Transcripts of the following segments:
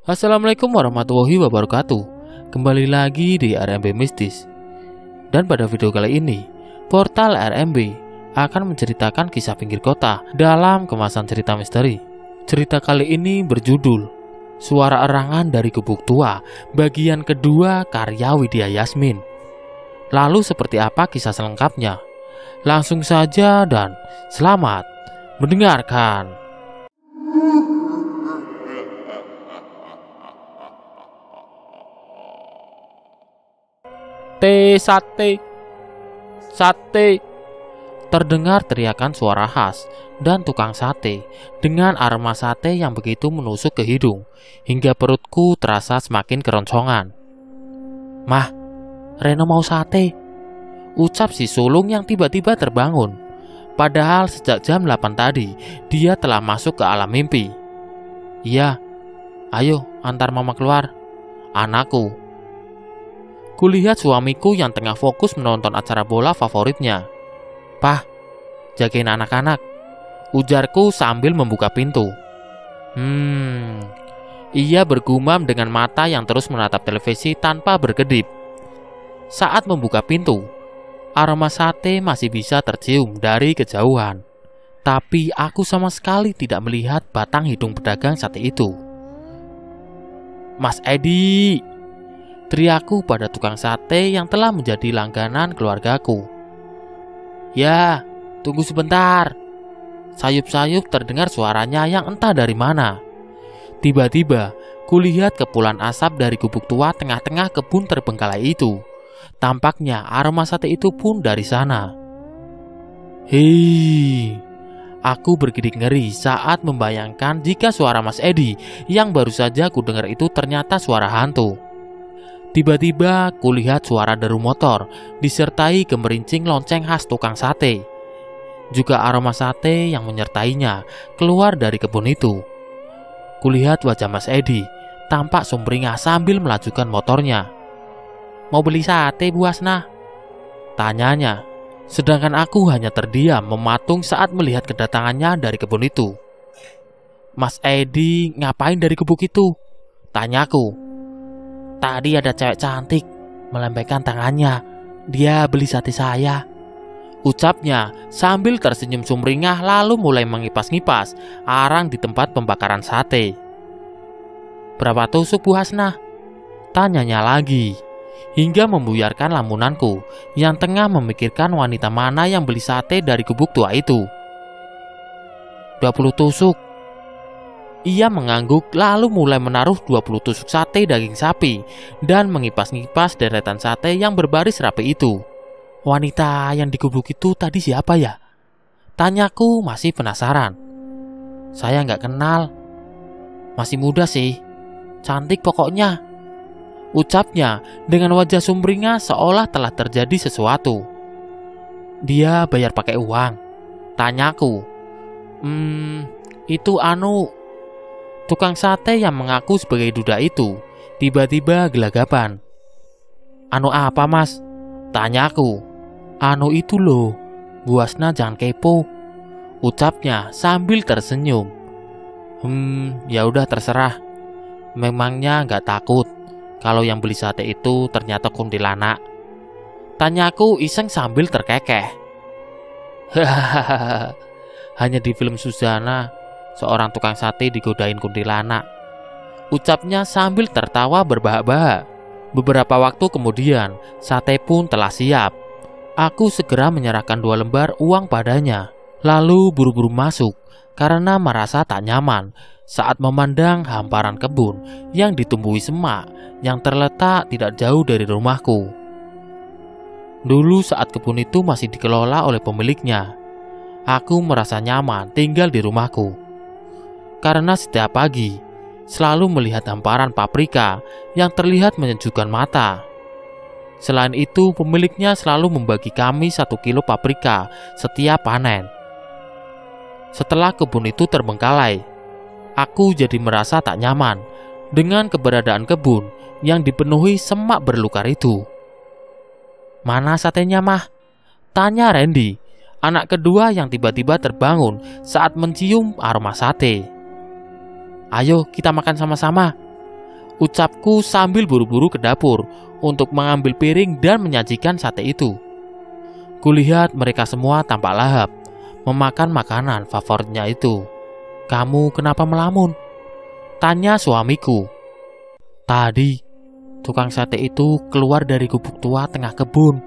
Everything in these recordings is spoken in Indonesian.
Assalamualaikum warahmatullahi wabarakatuh. Kembali lagi di RMB Mistis. Dan pada video kali ini, portal RMB akan menceritakan kisah pinggir kota dalam kemasan cerita misteri. Cerita kali ini berjudul Suara Erangan dari Gubuk Tua, bagian kedua karya Widya Yasmin. Lalu seperti apa kisah selengkapnya? Langsung saja dan selamat mendengarkan. Sate, sate. Terdengar teriakan suara khas dan tukang sate dengan aroma sate yang begitu menusuk ke hidung hingga perutku terasa semakin keroncongan. "Mah, Reno mau sate," ucap si sulung yang tiba-tiba terbangun. Padahal sejak jam 8 tadi dia telah masuk ke alam mimpi. "Iya, ayo antar mama keluar, anakku." Kulihat suamiku yang tengah fokus menonton acara bola favoritnya. "Pah, jagain anak-anak," ujarku sambil membuka pintu. Ia bergumam dengan mata yang terus menatap televisi tanpa berkedip. Saat membuka pintu, aroma sate masih bisa tercium dari kejauhan. Tapi aku sama sekali tidak melihat batang hidung pedagang sate itu. "Mas Edi!" teriakku pada tukang sate yang telah menjadi langganan keluargaku. "Ya, tunggu sebentar." Sayup-sayup terdengar suaranya yang entah dari mana. Tiba-tiba, kulihat kepulan asap dari gubuk tua tengah-tengah kebun terbengkalai itu. Tampaknya aroma sate itu pun dari sana. Hei, aku bergidik ngeri saat membayangkan jika suara Mas Edi yang baru saja ku dengar itu ternyata suara hantu. Tiba-tiba kulihat suara deru motor disertai gemerincing lonceng khas tukang sate. Juga aroma sate yang menyertainya keluar dari kebun itu. Kulihat wajah Mas Edi tampak sumringah sambil melajukan motornya. "Mau beli sate, Bu Hasna?" tanyanya. Sedangkan aku hanya terdiam mematung saat melihat kedatangannya dari kebun itu. "Mas Edi ngapain dari gubuk itu?" tanyaku. "Tadi ada cewek cantik melambaikan tangannya. Dia beli sate saya," ucapnya sambil tersenyum sumringah lalu mulai mengipas-ngipas arang di tempat pembakaran sate. "Berapa tusuk, Bu Hasna?" tanyanya lagi, hingga membuyarkan lamunanku yang tengah memikirkan wanita mana yang beli sate dari gubuk tua itu. 20 tusuk. Ia mengangguk lalu mulai menaruh 20 tusuk sate daging sapi dan mengipas-ngipas deretan sate yang berbaris rapi itu. "Wanita yang di gubuk itu tadi siapa ya?" tanyaku masih penasaran. "Saya nggak kenal. Masih muda sih. Cantik pokoknya," ucapnya dengan wajah sumringah seolah telah terjadi sesuatu. "Dia bayar pakai uang?" tanyaku. Itu tukang sate yang mengaku sebagai duda itu tiba-tiba gelagapan. "Anu apa, Mas?" tanyaku. "Anu itu loh, Bu Hasna jangan kepo," ucapnya sambil tersenyum. Ya udah terserah. Memangnya nggak takut kalau yang beli sate itu ternyata kuntilanak?" tanyaku iseng sambil terkekeh. "Hahaha, hanya di film Suzana seorang tukang sate digodain kuntilanak," ucapnya sambil tertawa berbahak-bahak. Beberapa waktu kemudian, sate pun telah siap. Aku segera menyerahkan 2 lembar uang padanya, lalu buru-buru masuk karena merasa tak nyaman saat memandang hamparan kebun yang ditumbuhi semak yang terletak tidak jauh dari rumahku. Dulu saat kebun itu masih dikelola oleh pemiliknya, aku merasa nyaman tinggal di rumahku. Karena setiap pagi selalu melihat hamparan paprika yang terlihat menyejukkan mata. Selain itu, pemiliknya selalu membagi kami 1 kilo paprika setiap panen. Setelah kebun itu terbengkalai, aku jadi merasa tak nyaman dengan keberadaan kebun yang dipenuhi semak berlukar itu. "Mana satenya, Mah?" tanya Randy, anak kedua yang tiba-tiba terbangun saat mencium aroma sate. "Ayo kita makan sama-sama," ucapku sambil buru-buru ke dapur untuk mengambil piring dan menyajikan sate itu. Kulihat mereka semua tampak lahap memakan makanan favoritnya itu. "Kamu kenapa melamun?" tanya suamiku. "Tadi tukang sate itu keluar dari gubuk tua tengah kebun,"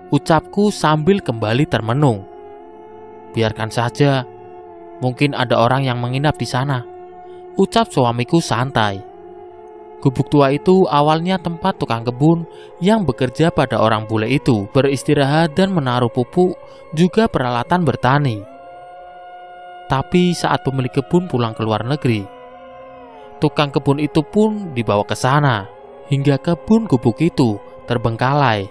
ucapku sambil kembali termenung. "Biarkan saja, mungkin ada orang yang menginap di sana," ucap suamiku santai. Gubuk tua itu awalnya tempat tukang kebun yang bekerja pada orang bule itu beristirahat dan menaruh pupuk juga peralatan bertani. Tapi saat pemilik kebun pulang ke luar negeri, tukang kebun itu pun dibawa ke sana hingga kebun gubuk itu terbengkalai.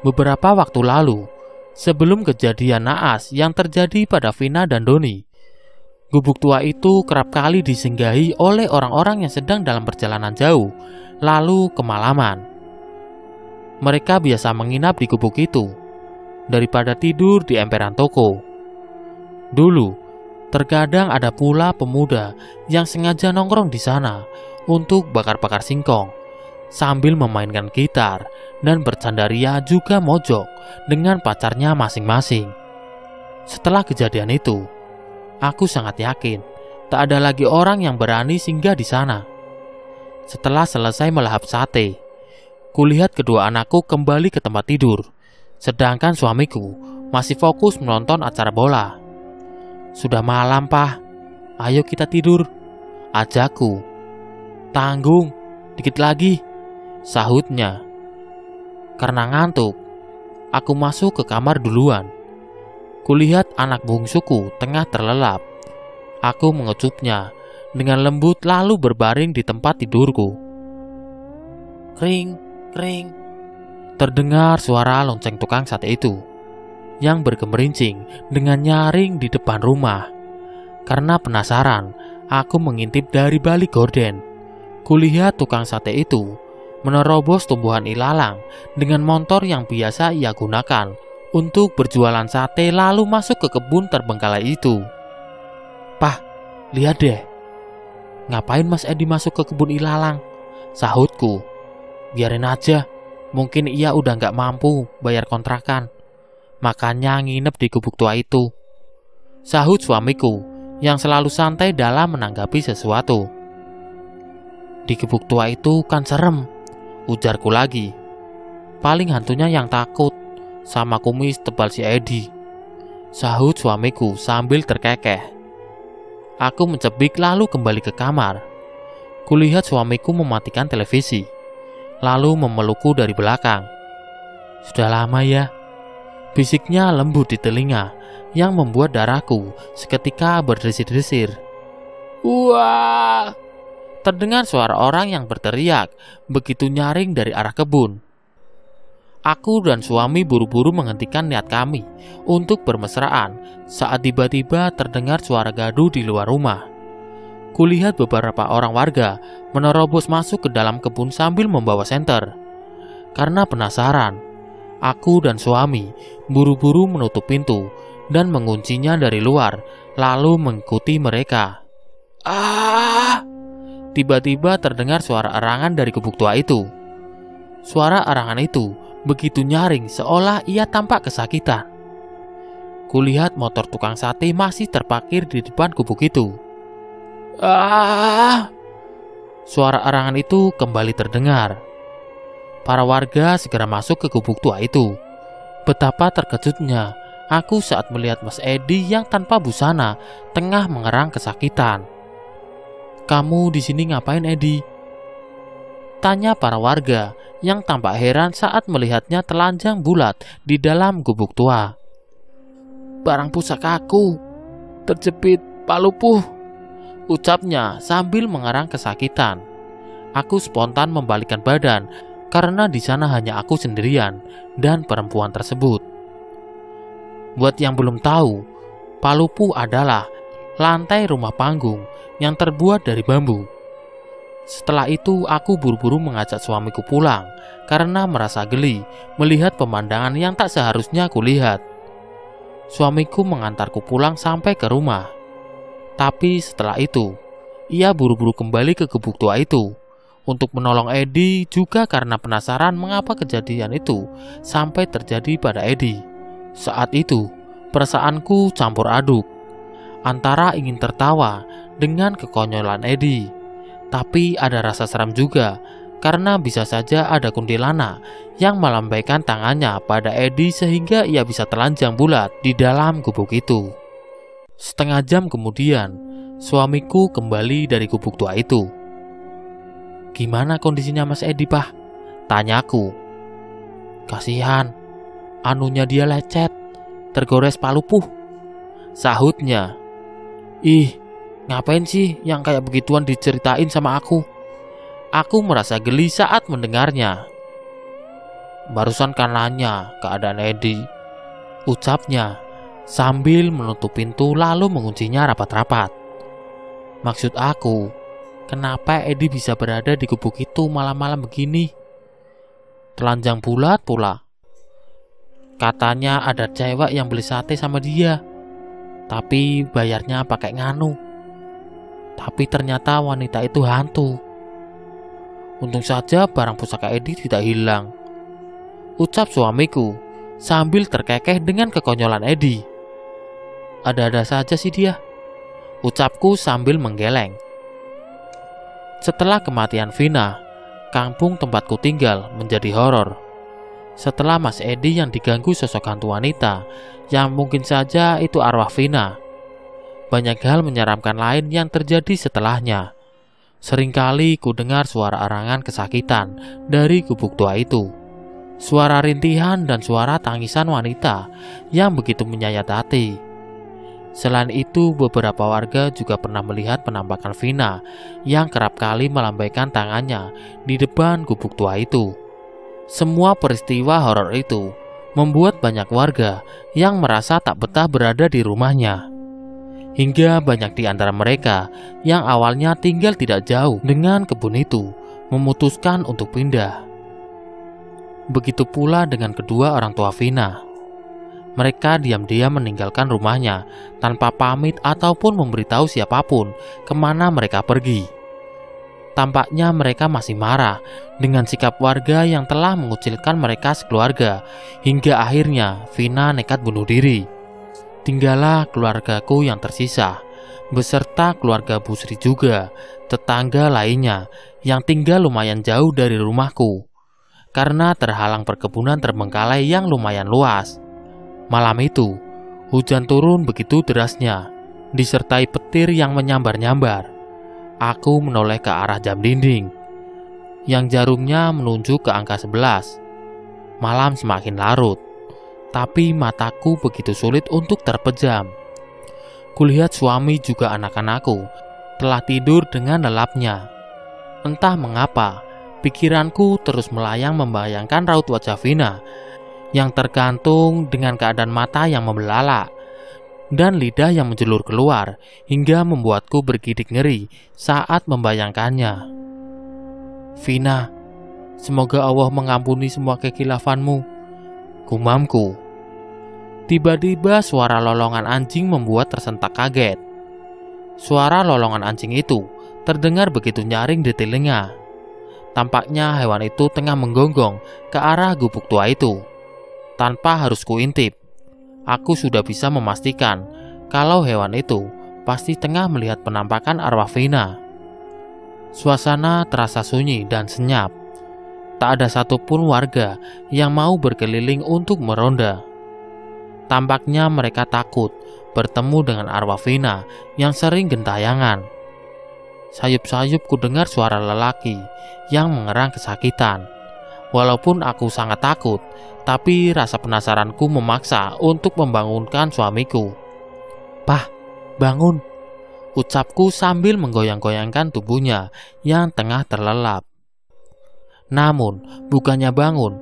Beberapa waktu lalu, sebelum kejadian naas yang terjadi pada Vina dan Doni, gubuk tua itu kerap kali disinggahi oleh orang-orang yang sedang dalam perjalanan jauh, lalu kemalaman. Mereka biasa menginap di gubuk itu, daripada tidur di emperan toko. Dulu, terkadang ada pula pemuda yang sengaja nongkrong di sana untuk bakar-bakar singkong, sambil memainkan gitar dan bercandaria juga mojok dengan pacarnya masing-masing. Setelah kejadian itu, aku sangat yakin tak ada lagi orang yang berani singgah di sana. Setelah selesai melahap sate, kulihat kedua anakku kembali ke tempat tidur, sedangkan suamiku masih fokus menonton acara bola. "Sudah malam, Pak. Ayo kita tidur," ajakku. "Tanggung, dikit lagi," sahutnya. Karena ngantuk, aku masuk ke kamar duluan. Kulihat anak bungsuku tengah terlelap. Aku mengecupnya dengan lembut lalu berbaring di tempat tidurku. Kring, kring. Terdengar suara lonceng tukang sate itu yang bergemerincing dengan nyaring di depan rumah. Karena penasaran, aku mengintip dari balik gorden. Kulihat tukang sate itu menerobos tumbuhan ilalang dengan motor yang biasa ia gunakan untuk berjualan sate lalu masuk ke kebun terbengkalai itu. "Pah, lihat deh. Ngapain Mas Edi masuk ke kebun ilalang?" sahutku. "Biarin aja, mungkin ia udah gak mampu bayar kontrakan, makanya nginep di gubuk tua itu," sahut suamiku yang selalu santai dalam menanggapi sesuatu. "Di gubuk tua itu kan serem," ujarku lagi. "Paling hantunya yang takut sama kumis tebal si Edi," sahut suamiku sambil terkekeh. Aku mencebik lalu kembali ke kamar. Kulihat suamiku mematikan televisi, lalu memelukku dari belakang. "Sudah lama ya," bisiknya lembut di telinga yang membuat darahku seketika berdesir-desir. "Wah!" Terdengar suara orang yang berteriak begitu nyaring dari arah kebun. Aku dan suami buru-buru menghentikan niat kami untuk bermesraan saat tiba-tiba terdengar suara gaduh di luar rumah. Kulihat beberapa orang warga menerobos masuk ke dalam kebun sambil membawa senter. Karena penasaran, aku dan suami buru-buru menutup pintu dan menguncinya dari luar, lalu mengikuti mereka. "Ah!" Tiba-tiba terdengar suara erangan dari gubuk tua itu. Suara erangan itu begitu nyaring seolah ia tampak kesakitan. Kulihat motor tukang sate masih terparkir di depan gubuk itu. "Ah!" Suara erangan itu kembali terdengar. Para warga segera masuk ke gubuk tua itu. Betapa terkejutnya aku saat melihat Mas Edi yang tanpa busana tengah mengerang kesakitan. "Kamu di sini ngapain, Edi?" tanya para warga yang tampak heran saat melihatnya telanjang bulat di dalam gubuk tua. "Barang pusakaku terjepit palupuh," ucapnya sambil mengerang kesakitan. Aku spontan membalikkan badan karena di sana hanya aku sendirian dan perempuan tersebut. Buat yang belum tahu, palupuh adalah lantai rumah panggung yang terbuat dari bambu. Setelah itu aku buru-buru mengajak suamiku pulang karena merasa geli melihat pemandangan yang tak seharusnya kulihat. Suamiku mengantarku pulang sampai ke rumah. Tapi setelah itu, ia buru-buru kembali ke gubuk tua itu untuk menolong Edi, juga karena penasaran mengapa kejadian itu sampai terjadi pada Edi. Saat itu, perasaanku campur aduk antara ingin tertawa dengan kekonyolan Edi, tapi ada rasa seram juga karena bisa saja ada kuntilanak yang melambaikan tangannya pada Edi sehingga ia bisa telanjang bulat di dalam gubuk itu. Setengah jam kemudian, suamiku kembali dari gubuk tua itu. "Gimana kondisinya Mas Edi, Pak?" tanyaku. "Kasihan, anunya dia lecet, tergores palupuh," sahutnya. "Ih, ngapain sih yang kayak begituan diceritain sama aku?" Aku merasa geli saat mendengarnya. "Barusan kan nanya keadaan Edi," ucapnya sambil menutup pintu lalu menguncinya rapat-rapat. "Maksud aku, kenapa Edi bisa berada di gubuk itu malam-malam begini? Telanjang bulat pula. Katanya ada cewek yang beli sate sama dia, tapi bayarnya pakai nganu. Tapi ternyata wanita itu hantu. Untung saja barang pusaka Edi tidak hilang," ucap suamiku sambil terkekeh dengan kekonyolan Edi. "Ada-ada saja sih dia," ucapku sambil menggeleng. Setelah kematian Vina, kampung tempatku tinggal menjadi horor. Setelah Mas Edi yang diganggu sosok hantu wanita, yang mungkin saja itu arwah Vina. Banyak hal menyeramkan lain yang terjadi setelahnya. Seringkali ku dengar suara arangan kesakitan dari gubuk tua itu. Suara rintihan dan suara tangisan wanita yang begitu menyayat hati. Selain itu, beberapa warga juga pernah melihat penampakan Vina yang kerap kali melambaikan tangannya di depan gubuk tua itu. Semua peristiwa horor itu membuat banyak warga yang merasa tak betah berada di rumahnya. Hingga banyak di antara mereka yang awalnya tinggal tidak jauh dengan kebun itu memutuskan untuk pindah. Begitu pula dengan kedua orang tua Vina. Mereka diam-diam meninggalkan rumahnya tanpa pamit ataupun memberitahu siapapun kemana mereka pergi. Tampaknya mereka masih marah dengan sikap warga yang telah mengucilkan mereka sekeluarga, hingga akhirnya Vina nekat bunuh diri. Tinggallah keluargaku yang tersisa, beserta keluarga Bu Sri juga, tetangga lainnya yang tinggal lumayan jauh dari rumahku, karena terhalang perkebunan terbengkalai yang lumayan luas. Malam itu, hujan turun begitu derasnya, disertai petir yang menyambar-nyambar. Aku menoleh ke arah jam dinding, yang jarumnya menunjuk ke angka 11. Malam semakin larut, tapi mataku begitu sulit untuk terpejam. Kulihat suami juga anak-anakku telah tidur dengan lelapnya. Entah mengapa, pikiranku terus melayang membayangkan raut wajah Vina yang tergantung dengan keadaan mata yang membelalak dan lidah yang menjulur keluar hingga membuatku bergidik ngeri saat membayangkannya. "Vina, semoga Allah mengampuni semua kekilafanmu," gumamku. Tiba-tiba suara lolongan anjing membuat tersentak kaget. Suara lolongan anjing itu terdengar begitu nyaring di telinga. Tampaknya hewan itu tengah menggonggong ke arah gubuk tua itu. Tanpa harus kuintip, aku sudah bisa memastikan kalau hewan itu pasti tengah melihat penampakan arwah Vina. Suasana terasa sunyi dan senyap. Tak ada satupun warga yang mau berkeliling untuk meronda. Tampaknya mereka takut bertemu dengan arwah Vina yang sering gentayangan. Sayup-sayup ku dengar suara lelaki yang mengerang kesakitan. Walaupun aku sangat takut, tapi rasa penasaranku memaksa untuk membangunkan suamiku. "Pah, bangun," ucapku sambil menggoyang-goyangkan tubuhnya yang tengah terlelap. Namun, bukannya bangun,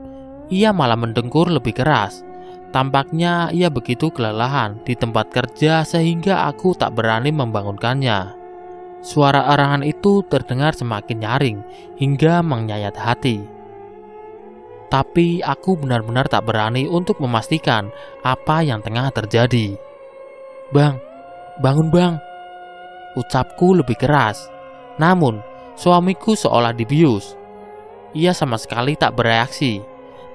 ia malah mendengkur lebih keras. Tampaknya ia begitu kelelahan di tempat kerja sehingga aku tak berani membangunkannya. Suara arangan itu terdengar semakin nyaring hingga menyayat hati. Tapi aku benar-benar tak berani untuk memastikan apa yang tengah terjadi. "Bang, bangun bang," ucapku lebih keras. Namun, Suamiku seolah dibius. Ia sama sekali tak bereaksi.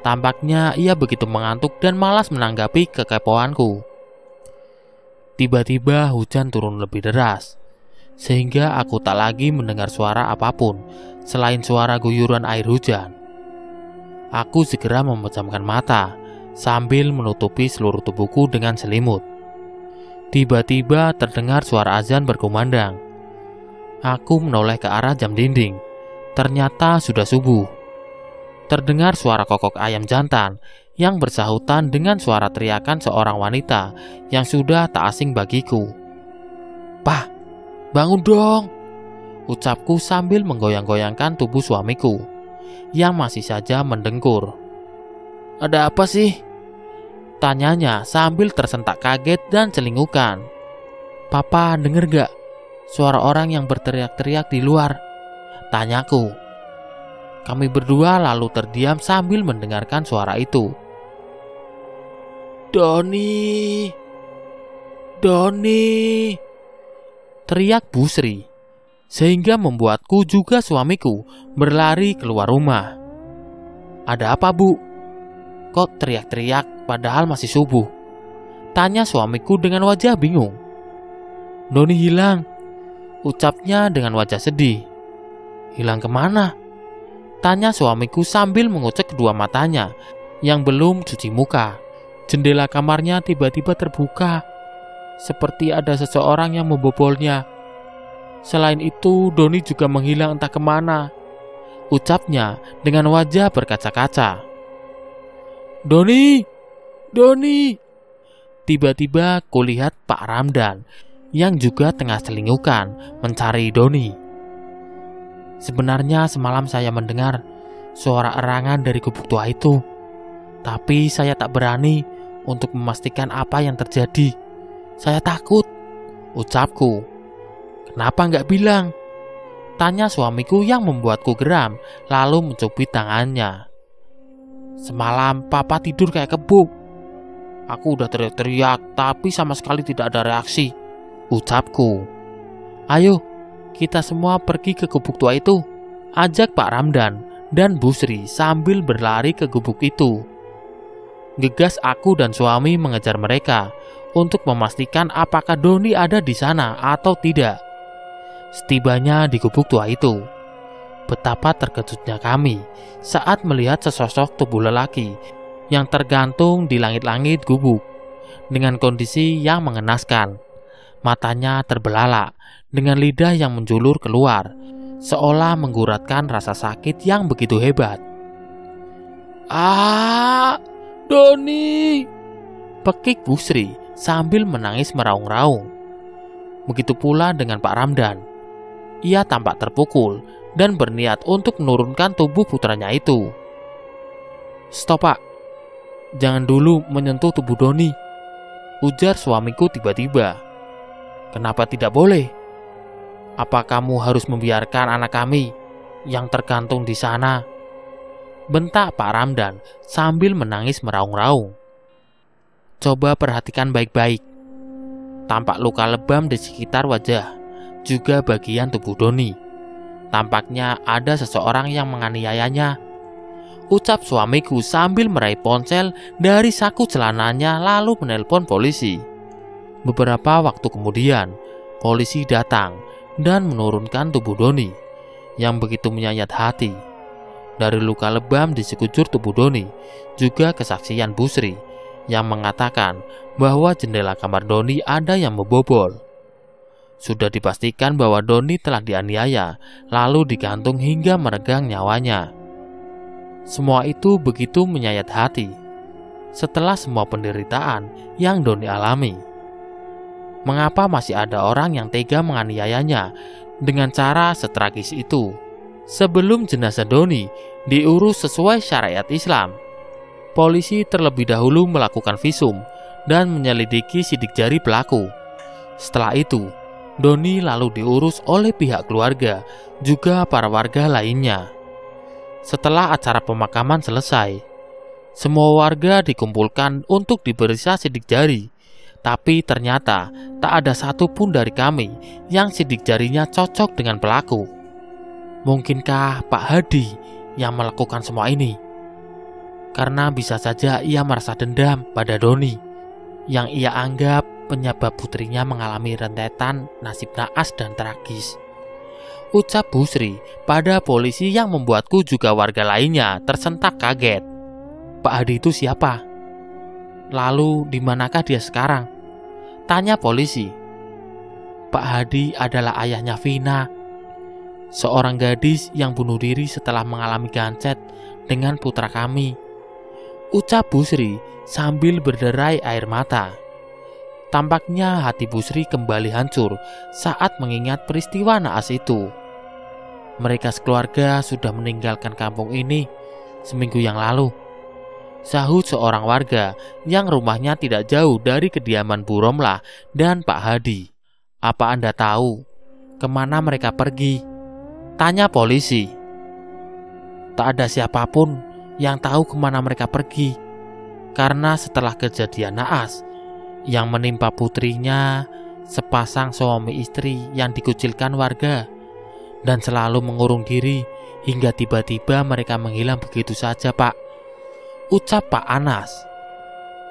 Tampaknya ia begitu mengantuk dan malas menanggapi kekepoanku. Tiba-tiba hujan turun lebih deras, sehingga aku tak lagi mendengar suara apapun selain suara guyuran air hujan. Aku segera memejamkan mata sambil menutupi seluruh tubuhku dengan selimut. Tiba-tiba terdengar suara azan berkumandang. Aku menoleh ke arah jam dinding. Ternyata sudah subuh. Terdengar suara kokok ayam jantan yang bersahutan dengan suara teriakan seorang wanita yang sudah tak asing bagiku. "Pah, bangun dong!" ucapku sambil menggoyang-goyangkan tubuh suamiku yang masih saja mendengkur. "Ada apa sih?" tanyanya sambil tersentak kaget dan celingukan. "Papa, denger gak suara orang yang berteriak-teriak di luar?" tanyaku. Kami berdua lalu terdiam sambil mendengarkan suara itu. "Doni, Doni!" teriak Bu Sri, sehingga membuatku juga suamiku berlari keluar rumah. "Ada apa, Bu? Kok teriak-teriak padahal masih subuh?" tanya suamiku dengan wajah bingung. "Doni hilang," ucapnya dengan wajah sedih. "Hilang kemana?" tanya suamiku sambil mengucek kedua matanya yang belum cuci muka. Jendela kamarnya tiba-tiba terbuka, seperti ada seseorang yang membobolnya. Selain itu, Doni juga menghilang entah kemana, ucapnya dengan wajah berkaca-kaca. "Doni, Doni!" Tiba-tiba kulihat Pak Ramdan yang juga tengah selingukan mencari Doni. Sebenarnya semalam saya mendengar suara erangan dari gubuk tua itu, tapi saya tak berani untuk memastikan apa yang terjadi. Saya takut, ucapku. "Kenapa nggak bilang?" tanya suamiku yang membuatku geram, lalu mencubit tangannya. "Semalam papa tidur kayak kebo. Aku udah teriak-teriak, tapi sama sekali tidak ada reaksi," ucapku. "Ayo, kita semua pergi ke gubuk tua itu," ajak Pak Ramdan dan Bu Sri sambil berlari ke gubuk itu. Gegas aku dan suami mengejar mereka untuk memastikan apakah Doni ada di sana atau tidak. Setibanya di gubuk tua itu, betapa terkejutnya kami saat melihat sesosok tubuh lelaki yang tergantung di langit-langit gubuk dengan kondisi yang mengenaskan. Matanya terbelalak dengan lidah yang menjulur keluar, seolah mengguratkan rasa sakit yang begitu hebat. "Ah, Doni!" pekik Bu Sri sambil menangis meraung-raung. Begitu pula dengan Pak Ramdan. Ia tampak terpukul dan berniat untuk menurunkan tubuh putranya itu. "Stop, Pak. Jangan dulu menyentuh tubuh Doni," ujar suamiku tiba-tiba. "Kenapa tidak boleh? Apa kamu harus membiarkan anak kami yang tergantung di sana?" bentak Pak Ramdan sambil menangis meraung-raung. "Coba perhatikan baik-baik. Tampak luka lebam di sekitar wajah, juga bagian tubuh Doni. Tampaknya ada seseorang yang menganiayanya," ucap suamiku sambil meraih ponsel dari saku celananya lalu menelpon polisi. Beberapa waktu kemudian, polisi datang dan menurunkan tubuh Doni yang begitu menyayat hati. Dari luka lebam di sekujur tubuh Doni, juga kesaksian Bu Sri yang mengatakan bahwa jendela kamar Doni ada yang membobol. Sudah dipastikan bahwa Doni telah dianiaya lalu digantung hingga meregang nyawanya. Semua itu begitu menyayat hati setelah semua penderitaan yang Doni alami. Mengapa masih ada orang yang tega menganiayanya dengan cara setragis itu? Sebelum jenazah Doni diurus sesuai syariat Islam, polisi terlebih dahulu melakukan visum dan menyelidiki sidik jari pelaku. Setelah itu, Doni lalu diurus oleh pihak keluarga juga para warga lainnya. Setelah acara pemakaman selesai, semua warga dikumpulkan untuk diperiksa sidik jari. Tapi ternyata tak ada satupun dari kami yang sidik jarinya cocok dengan pelaku. Mungkinkah Pak Hadi yang melakukan semua ini? Karena bisa saja ia merasa dendam pada Doni yang ia anggap penyebab putrinya mengalami rentetan nasib naas dan tragis. Ucap Busri pada polisi yang membuatku juga warga lainnya tersentak kaget. Pak Hadi itu siapa? Lalu di manakah dia sekarang? Tanya polisi. Pak Hadi adalah ayahnya Vina, seorang gadis yang bunuh diri setelah mengalami gancet dengan putra kami. Ucap Busri sambil berderai air mata. Tampaknya hati Busri kembali hancur saat mengingat peristiwa naas itu. Mereka sekeluarga sudah meninggalkan kampung ini seminggu yang lalu, sahut seorang warga yang rumahnya tidak jauh dari kediaman Bu Romlah dan Pak Hadi. Apa Anda tahu kemana mereka pergi? Tanya polisi. Tak ada siapapun yang tahu kemana mereka pergi, karena setelah kejadian naas yang menimpa putrinya, sepasang suami istri yang dikucilkan warga dan selalu mengurung diri hingga tiba-tiba mereka menghilang begitu saja, Pak. Ucap Pak Anas.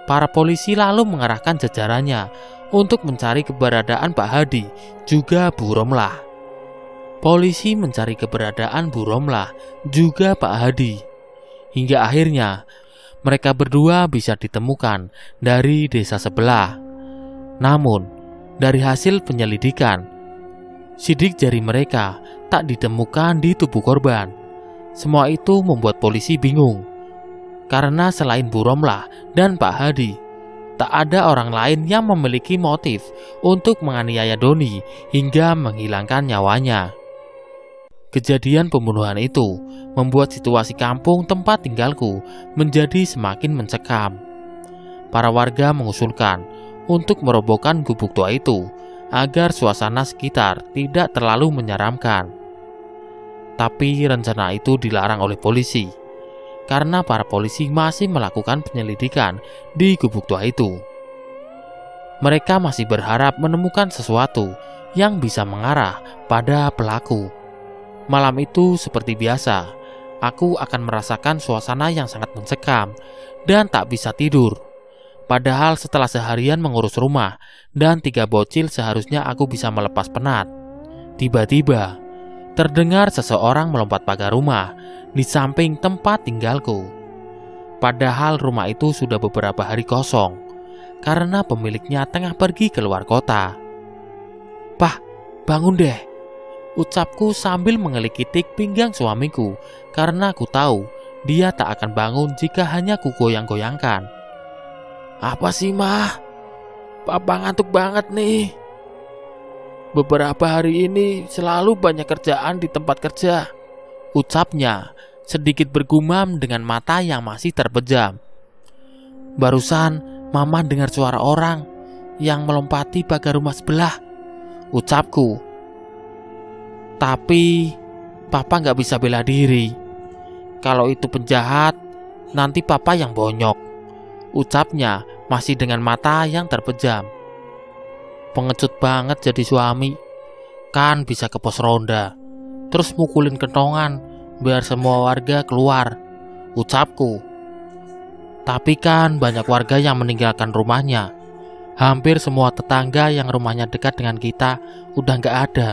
Para polisi lalu mengarahkan jajarannya untuk mencari keberadaan Pak Hadi juga Bu Romlah. Polisi mencari keberadaan Bu Romlah juga Pak Hadi, hingga akhirnya mereka berdua bisa ditemukan dari desa sebelah. Namun, dari hasil penyelidikan, sidik jari mereka tak ditemukan di tubuh korban. Semua itu membuat polisi bingung, karena selain Bu Romlah dan Pak Hadi, tak ada orang lain yang memiliki motif untuk menganiaya Doni hingga menghilangkan nyawanya. Kejadian pembunuhan itu membuat situasi kampung tempat tinggalku menjadi semakin mencekam. Para warga mengusulkan untuk merobohkan gubuk tua itu agar suasana sekitar tidak terlalu menyeramkan. Tapi rencana itu dilarang oleh polisi, karena para polisi masih melakukan penyelidikan di gubuk tua itu. Mereka masih berharap menemukan sesuatu yang bisa mengarah pada pelaku. Malam itu seperti biasa, aku akan merasakan suasana yang sangat mencekam dan tak bisa tidur. Padahal setelah seharian mengurus rumah dan 3 bocil seharusnya aku bisa melepas penat. Tiba-tiba, terdengar seseorang melompat pagar rumah di samping tempat tinggalku. Padahal rumah itu sudah beberapa hari kosong, karena pemiliknya tengah pergi keluar kota. "Pah, bangun deh," ucapku sambil mengelikitik pinggang suamiku, karena aku tahu dia tak akan bangun jika hanya kugoyang-goyangkan. "Apa sih, Mah? Papa ngantuk banget nih. Beberapa hari ini selalu banyak kerjaan di tempat kerja," ucapnya sedikit bergumam dengan mata yang masih terpejam. "Barusan Mama dengar suara orang yang melompati pagar rumah sebelah," ucapku. "Tapi Papa nggak bisa bela diri. Kalau itu penjahat, nanti Papa yang bonyok," ucapnya masih dengan mata yang terpejam. Pengecut banget jadi suami. Kan bisa ke pos ronda, terus mukulin kentongan biar semua warga keluar, ucapku. Tapi kan banyak warga yang meninggalkan rumahnya. Hampir semua tetangga yang rumahnya dekat dengan kita udah nggak ada.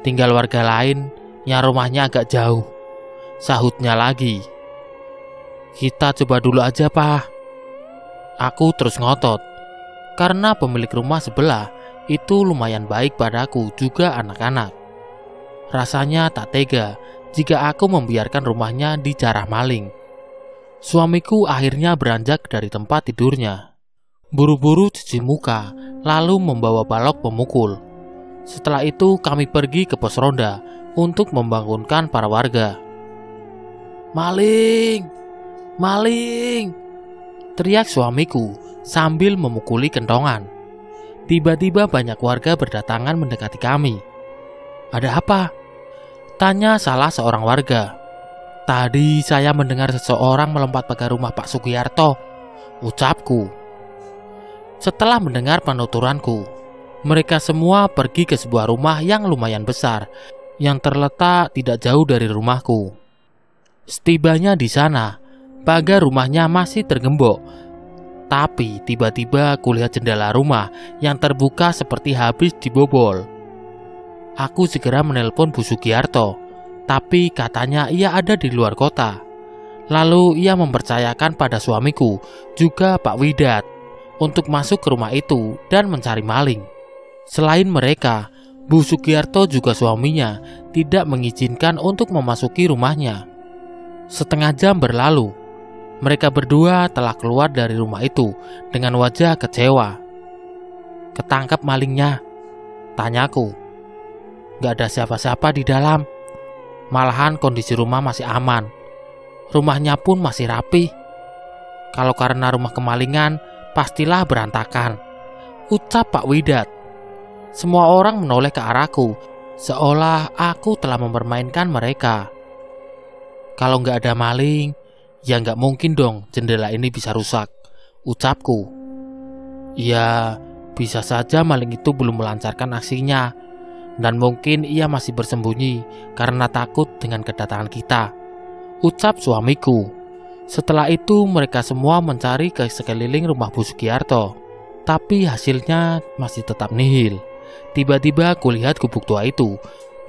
Tinggal warga lain yang rumahnya agak jauh, sahutnya lagi. "Kita coba dulu aja, Pak." Aku terus ngotot, karena pemilik rumah sebelah itu lumayan baik padaku juga anak-anak. Rasanya tak tega jika aku membiarkan rumahnya dijarah maling. Suamiku akhirnya beranjak dari tempat tidurnya. Buru-buru cuci muka, lalu membawa balok pemukul. Setelah itu kami pergi ke pos ronda untuk membangunkan para warga. "Maling! Maling!" teriak suamiku sambil memukuli kentongan. Tiba-tiba banyak warga berdatangan mendekati kami. "Ada apa?" tanya salah seorang warga. "Tadi saya mendengar seseorang melompat pagar rumah Pak Sugiyarto," ucapku. Setelah mendengar penuturanku, mereka semua pergi ke sebuah rumah yang lumayan besar yang terletak tidak jauh dari rumahku. Setibanya di sana, pagar rumahnya masih tergembok. Tapi tiba-tiba kulihat jendela rumah yang terbuka seperti habis dibobol. Aku segera menelpon Bu Sugiarto, tapi katanya ia ada di luar kota. Lalu ia mempercayakan pada suamiku, juga Pak Widat, untuk masuk ke rumah itu dan mencari maling. Selain mereka, Bu Sugiarto juga suaminya tidak mengizinkan untuk memasuki rumahnya. Setengah jam berlalu, mereka berdua telah keluar dari rumah itu dengan wajah kecewa. "Ketangkap malingnya?" tanyaku. "Gak ada siapa-siapa di dalam. Malahan kondisi rumah masih aman. Rumahnya pun masih rapi. Kalau karena rumah kemalingan, pastilah berantakan," ucap Pak Widat. Semua orang menoleh ke arahku, seolah aku telah mempermainkan mereka. "Kalau nggak ada maling, ya nggak mungkin dong jendela ini bisa rusak," ucapku. "Ya, bisa saja maling itu belum melancarkan aksinya, dan mungkin ia masih bersembunyi karena takut dengan kedatangan kita," ucap suamiku. Setelah itu mereka semua mencari ke sekeliling rumah Bu Sugiarto, tapi hasilnya masih tetap nihil. Tiba-tiba kulihat gubuk tua itu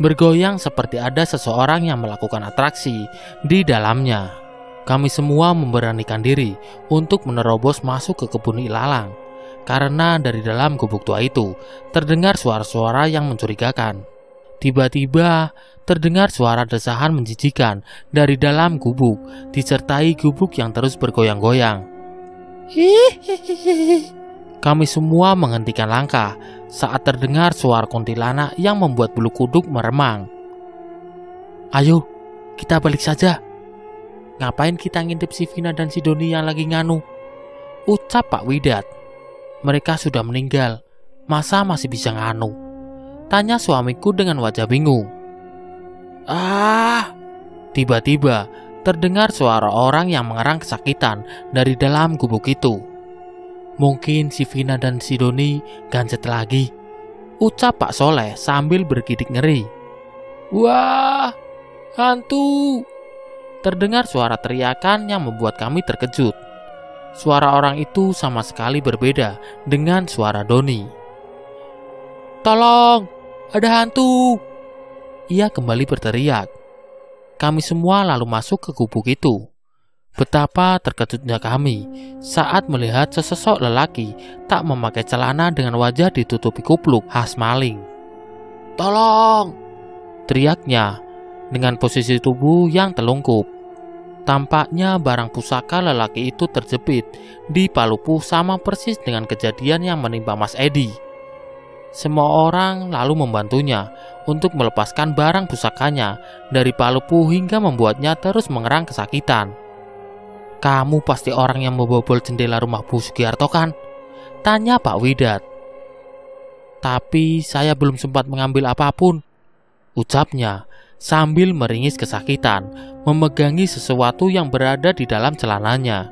bergoyang seperti ada seseorang yang melakukan atraksi di dalamnya. Kami semua memberanikan diri untuk menerobos masuk ke kebun ilalang, karena dari dalam gubuk tua itu terdengar suara-suara yang mencurigakan. Tiba-tiba terdengar suara desahan menjijikan dari dalam gubuk, disertai gubuk yang terus bergoyang-goyang. Kami semua menghentikan langkah saat terdengar suara kuntilanak yang membuat bulu kuduk meremang. "Ayo, kita balik saja. Ngapain kita ngintip si Vina dan si Doni yang lagi nganu?" ucap Pak Widat. "Mereka sudah meninggal, masa masih bisa nganu?" tanya suamiku dengan wajah bingung. Tiba-tiba terdengar suara orang yang mengerang kesakitan dari dalam gubuk itu. "Mungkin si Vina dan si Doni gancet lagi," ucap Pak Soleh sambil bergidik ngeri. "Wah, hantu!" Terdengar suara teriakan yang membuat kami terkejut. Suara orang itu sama sekali berbeda dengan suara Doni. "Tolong, ada hantu!" ia kembali berteriak. Kami semua lalu masuk ke gubuk itu. Betapa terkejutnya kami saat melihat sesosok lelaki tak memakai celana dengan wajah ditutupi kupluk khas maling. "Tolong!" teriaknya dengan posisi tubuh yang telungkup. Tampaknya barang pusaka lelaki itu terjepit di palupu sama persis dengan kejadian yang menimpa Mas Edi. Semua orang lalu membantunya untuk melepaskan barang pusakanya dari palupu hingga membuatnya terus mengerang kesakitan. "Kamu pasti orang yang membobol jendela rumah Bu Sugiarto kan?" tanya Pak Widat. "Tapi saya belum sempat mengambil apapun," ucapnya sambil meringis kesakitan memegangi sesuatu yang berada di dalam celananya.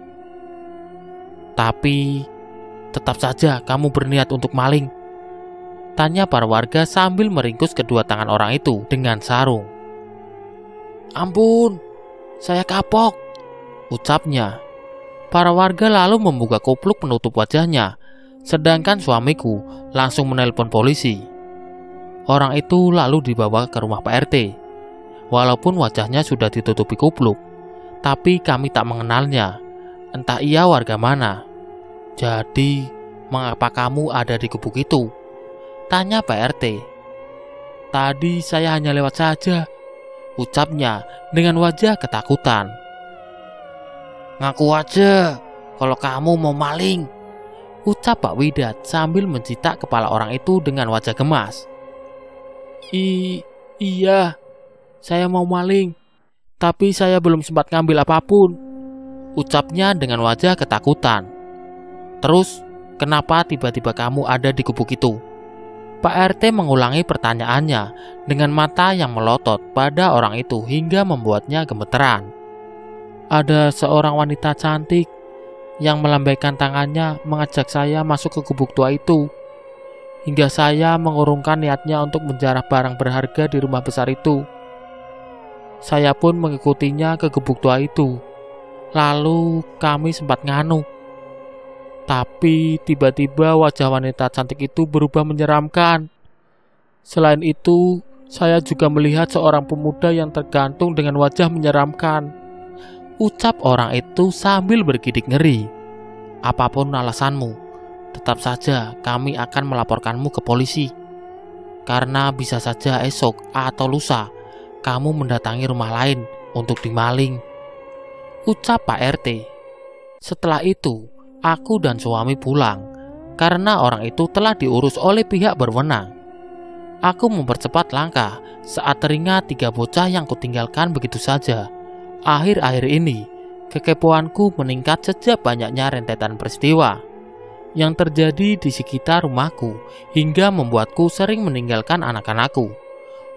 "Tapi tetap saja kamu berniat untuk maling?" tanya para warga sambil meringkus kedua tangan orang itu dengan sarung. "Ampun, saya kapok," ucapnya. Para warga lalu membuka kupluk penutup wajahnya, sedangkan suamiku langsung menelpon polisi. Orang itu lalu dibawa ke rumah Pak RT. Walaupun wajahnya sudah ditutupi kupluk, tapi kami tak mengenalnya. Entah ia warga mana. "Jadi, mengapa kamu ada di gubuk itu?" tanya Pak RT. "Tadi saya hanya lewat saja," ucapnya dengan wajah ketakutan. "Ngaku aja kalau kamu mau maling," ucap Pak Widat sambil mencitak kepala orang itu dengan wajah gemas. Iya, saya mau maling, tapi saya belum sempat ngambil apapun," ucapnya dengan wajah ketakutan. "Terus, kenapa tiba-tiba kamu ada di gubuk itu?" Pak RT mengulangi pertanyaannya dengan mata yang melotot pada orang itu hingga membuatnya gemeteran. "Ada seorang wanita cantik yang melambaikan tangannya mengajak saya masuk ke gubuk tua itu. hingga saya mengurungkan niatnya untuk menjarah barang berharga di rumah besar itu. Saya pun mengikutinya ke gubuk tua itu. Lalu kami sempat nganuk. Tapi tiba-tiba wajah wanita cantik itu berubah menyeramkan. Selain itu, saya juga melihat seorang pemuda yang tergantung dengan wajah menyeramkan. Ucap orang itu sambil bergidik ngeri. Apapun alasanmu, tetap saja kami akan melaporkanmu ke polisi. Karena bisa saja esok atau lusa kamu mendatangi rumah lain untuk dimaling, ucap Pak RT. Setelah itu, aku dan suami pulang karena orang itu telah diurus oleh pihak berwenang. Aku mempercepat langkah saat teringat 3 bocah yang kutinggalkan begitu saja. Akhir-akhir ini, kekepoanku meningkat sejak banyaknya rentetan peristiwa yang terjadi di sekitar rumahku hingga membuatku sering meninggalkan anak-anakku.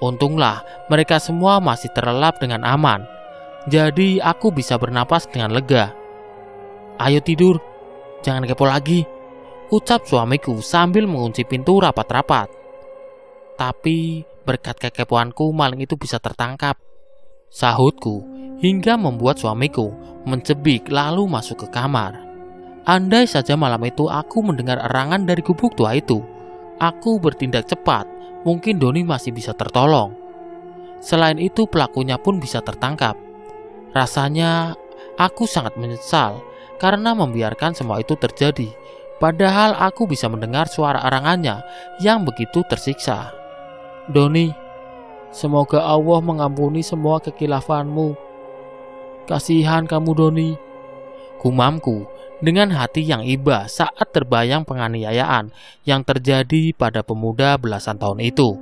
Untunglah mereka semua masih terlelap dengan aman, jadi aku bisa bernapas dengan lega. Ayo tidur, jangan kepo lagi, ucap suamiku sambil mengunci pintu rapat-rapat. Tapi berkat kekepoanku maling itu bisa tertangkap, sahutku hingga membuat suamiku mencebik lalu masuk ke kamar. Andai saja malam itu aku mendengar erangan dari gubuk tua itu, aku bertindak cepat, mungkin Doni masih bisa tertolong. Selain itu pelakunya pun bisa tertangkap. Rasanya aku sangat menyesal karena membiarkan semua itu terjadi. Padahal aku bisa mendengar suara erangannya yang begitu tersiksa. Doni, semoga Allah mengampuni semua kekilafanmu. Kasihan kamu Doni, gumamku dengan hati yang iba saat terbayang penganiayaan yang terjadi pada pemuda belasan tahun itu.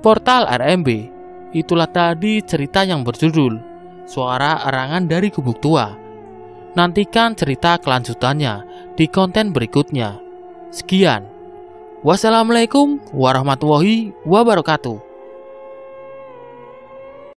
Portal RMB, itulah tadi cerita yang berjudul Suara Erangan dari Gubuk Tua. Nantikan cerita kelanjutannya di konten berikutnya. Sekian. Wassalamualaikum warahmatullahi wabarakatuh.